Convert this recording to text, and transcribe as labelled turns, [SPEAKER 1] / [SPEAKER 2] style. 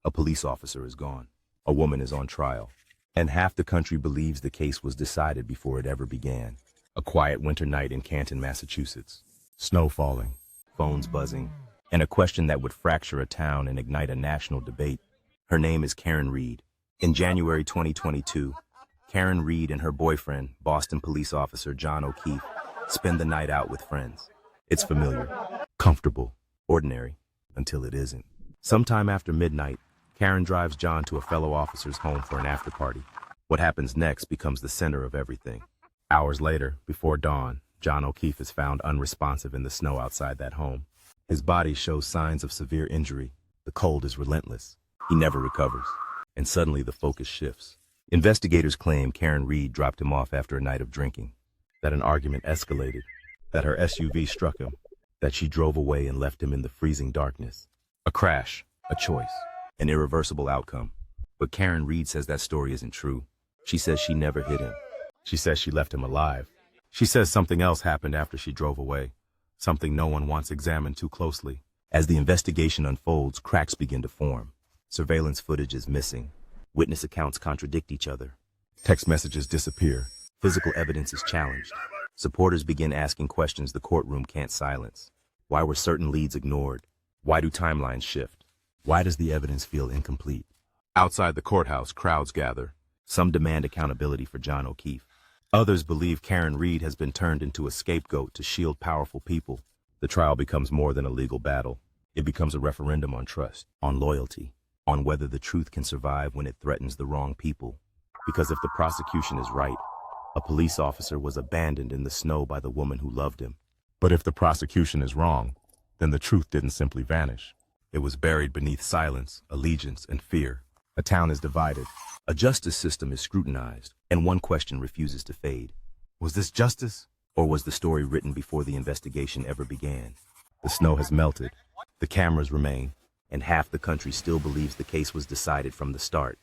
[SPEAKER 1] A police officer is gone. A woman is on trial. And half the country believes the case was decided before it ever began. A quiet winter night in Canton, Massachusetts. Snow falling, phones buzzing, and a question that would fracture a town and ignite a national debate. Her name is Karen Reed. In January 2022, Karen Reed and her boyfriend, Boston police officer John O'Keefe, spend the night out with friends. It's familiar, comfortable, ordinary, until it isn't. Sometime after midnight, Karen drives John to a fellow officer's home for an after-party. What happens next becomes the center of everything. Hours later, before dawn, John O'Keefe is found unresponsive in the snow outside that home. His body shows signs of severe injury. The cold is relentless. He never recovers. And suddenly the focus shifts. Investigators claim Karen Reed dropped him off after a night of drinking, that an argument escalated, that her SUV struck him, that she drove away and left him in the freezing darkness. A crash, a choice, an irreversible outcome. But Karen Reed says that story isn't true. She says she never hit him. She says she left him alive. She says something else happened after she drove away, something no one wants examined too closely. As the investigation unfolds, cracks begin to form. Surveillance footage is missing. Witness accounts contradict each other. Text messages disappear. Physical evidence is challenged. Supporters begin asking questions the courtroom can't silence. Why were certain leads ignored? Why do timelines shift? Why does the evidence feel incomplete? Outside the courthouse, crowds gather. Some demand accountability for John O'Keefe. Others believe Karen Reed has been turned into a scapegoat to shield powerful people. The trial becomes more than a legal battle. It becomes a referendum on trust, on loyalty, on whether the truth can survive when it threatens the wrong people. Because if the prosecution is right, a police officer was abandoned in the snow by the woman who loved him. But if the prosecution is wrong, then the truth didn't simply vanish. It was buried beneath silence, allegiance, and fear. A town is divided. A justice system is scrutinized, and one question refuses to fade. Was this justice, or was the story written before the investigation ever began? The snow has melted, the cameras remain, and half the country still believes the case was decided from the start.